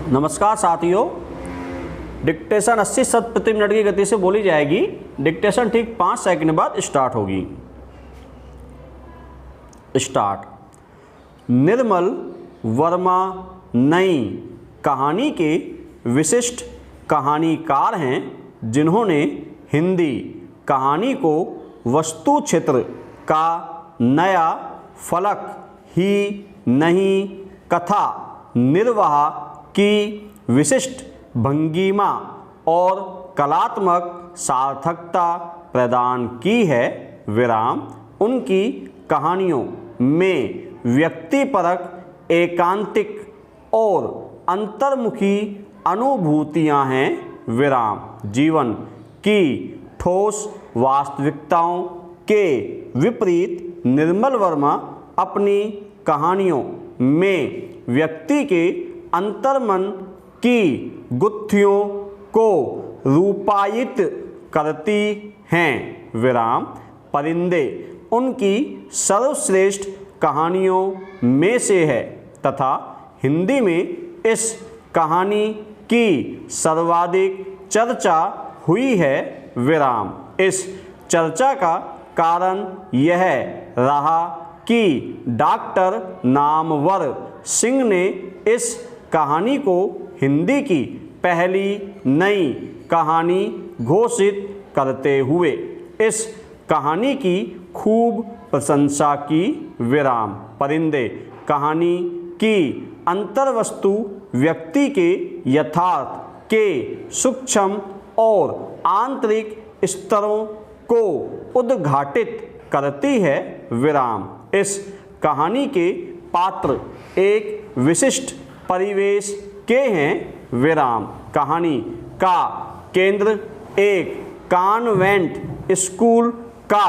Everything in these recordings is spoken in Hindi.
नमस्कार साथियों, डिक्टेशन 80 शब्द प्रति मिनट की गति से बोली जाएगी। डिक्टेशन ठीक 5 सेकंड बाद स्टार्ट होगी। स्टार्ट। निर्मल वर्मा नई कहानी के विशिष्ट कहानीकार हैं, जिन्होंने हिंदी कहानी को वस्तु चित्र का नया फलक ही नहीं, कथा निर्वाह की विशिष्ट भंगिमा और कलात्मक सार्थकता प्रदान की है। विराम। उनकी कहानियों में व्यक्तिपरक, एकांतिक और अंतर्मुखी अनुभूतियां हैं। विराम। जीवन की ठोस वास्तविकताओं के विपरीत निर्मल वर्मा अपनी कहानियों में व्यक्ति के अंतर्मन की गुत्थियों को रूपायित करती हैं। विराम। परिंदे उनकी सर्वश्रेष्ठ कहानियों में से है तथा हिंदी में इस कहानी की सर्वाधिक चर्चा हुई है। विराम। इस चर्चा का कारण यह रहा कि डॉक्टर नामवर सिंह ने इस कहानी को हिंदी की पहली नई कहानी घोषित करते हुए इस कहानी की खूब प्रशंसा की। विराम। परिंदे कहानी की अंतर्वस्तु व्यक्ति के यथार्थ के सूक्ष्म और आंतरिक स्तरों को उद्घाटित करती है। विराम। इस कहानी के पात्र एक विशिष्ट परिवेश के हैं। विराम। कहानी का केंद्र एक कॉन्वेंट स्कूल का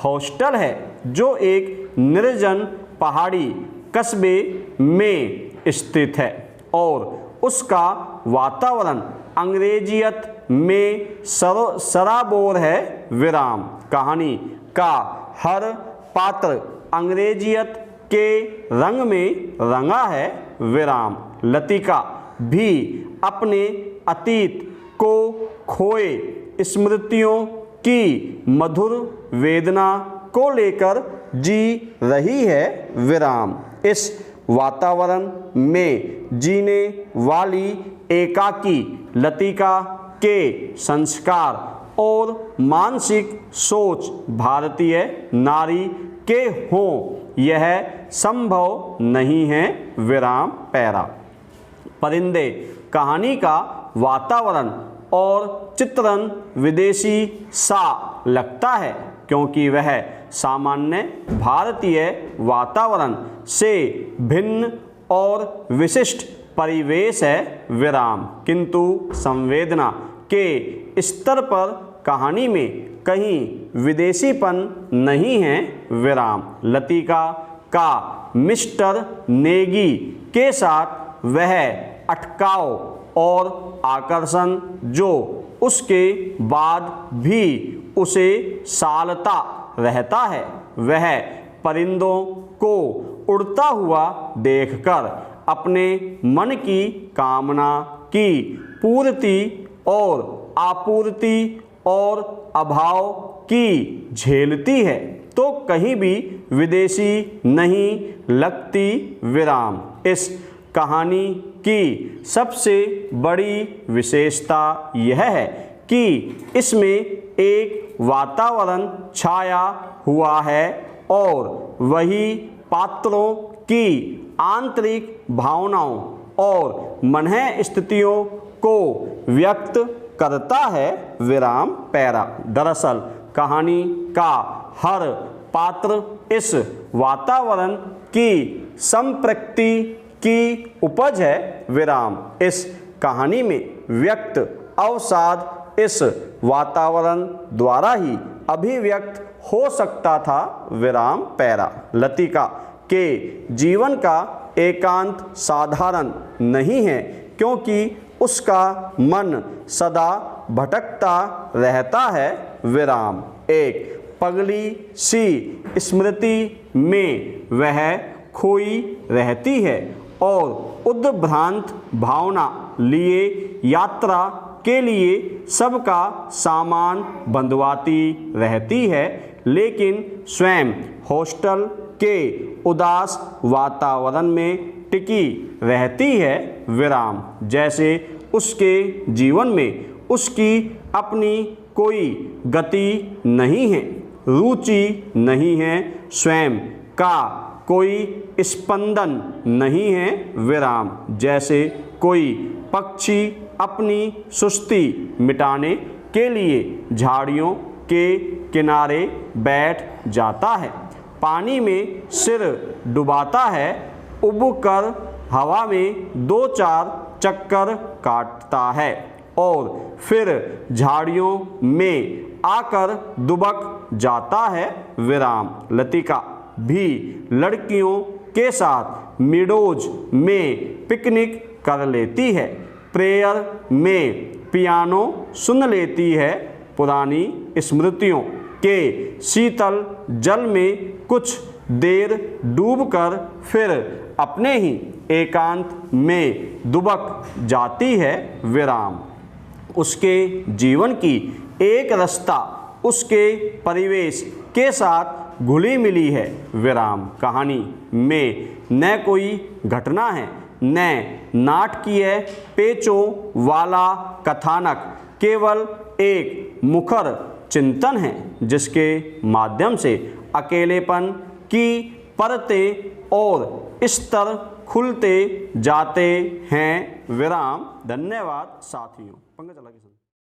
हॉस्टल है, जो एक निर्जन पहाड़ी कस्बे में स्थित है और उसका वातावरण अंग्रेजियत में सराबोर है। विराम। कहानी का हर पात्र अंग्रेजियत के रंग में रंगा है। विराम। लतिका भी अपने अतीत को खोए स्मृतियों की मधुर वेदना को लेकर जी रही है। विराम। इस वातावरण में जीने वाली एकाकी लतिका के संस्कार और मानसिक सोच भारतीय नारी के हों, यह संभव नहीं है। विराम। पैरा। परिंदे कहानी का वातावरण और चित्रण विदेशी सा लगता है, क्योंकि वह सामान्य भारतीय वातावरण से भिन्न और विशिष्ट परिवेश है। विराम। किंतु संवेदना के स्तर पर कहानी में कहीं विदेशीपन नहीं है। विराम। लतिका का मिस्टर नेगी के साथ वह अटकाव और आकर्षण जो उसके बाद भी उसे सालता रहता है, वह परिंदों को उड़ता हुआ देखकर अपने मन की कामना की पूर्ति और आपूर्ति और अभाव की झेलती है, तो कहीं भी विदेशी नहीं लगती। विराम। इस कहानी की सबसे बड़ी विशेषता यह है कि इसमें एक वातावरण छाया हुआ है और वही पात्रों की आंतरिक भावनाओं और मन स्थितियों को व्यक्त करता है। विराम। पैरा। दरअसल कहानी का हर पात्र इस वातावरण की संप्रकृति की उपज है। विराम। इस कहानी में व्यक्त अवसाद इस वातावरण द्वारा ही अभिव्यक्त हो सकता था। विराम। पैरा। लतिका के जीवन का एकांत साधारण नहीं है, क्योंकि उसका मन सदा भटकता रहता है। विराम। एक पगली सी स्मृति में वह खोई रहती है और उद्भ्रांत भावना लिए यात्रा के लिए सबका सामान बंधवाती रहती है, लेकिन स्वयं हॉस्टल के उदास वातावरण में टिकी रहती है। विराम। जैसे उसके जीवन में उसकी अपनी कोई गति नहीं है, रुचि नहीं है, स्वयं का कोई स्पंदन नहीं है। विराम। जैसे कोई पक्षी अपनी सुस्ती मिटाने के लिए झाड़ियों के किनारे बैठ जाता है, पानी में सिर डुबाता है, उबकर हवा में 2-4 चक्कर काटता है और फिर झाड़ियों में आकर दुबक जाता है। विराम। लतिका भी लड़कियों के साथ मीडोज में पिकनिक कर लेती है, प्रेयर में पियानो सुन लेती है, पुरानी स्मृतियों के शीतल जल में कुछ देर डूबकर फिर अपने ही एकांत में दुबक जाती है। विराम। उसके जीवन की एक रास्ता उसके परिवेश के साथ घुली मिली है। विराम। कहानी में न कोई घटना है, न नाटकीय पेचों वाला कथानक, केवल एक मुखर चिंतन है जिसके माध्यम से अकेलेपन की परतें और स्तर खुलते जाते हैं। विराम। धन्यवाद साथियों। पंकज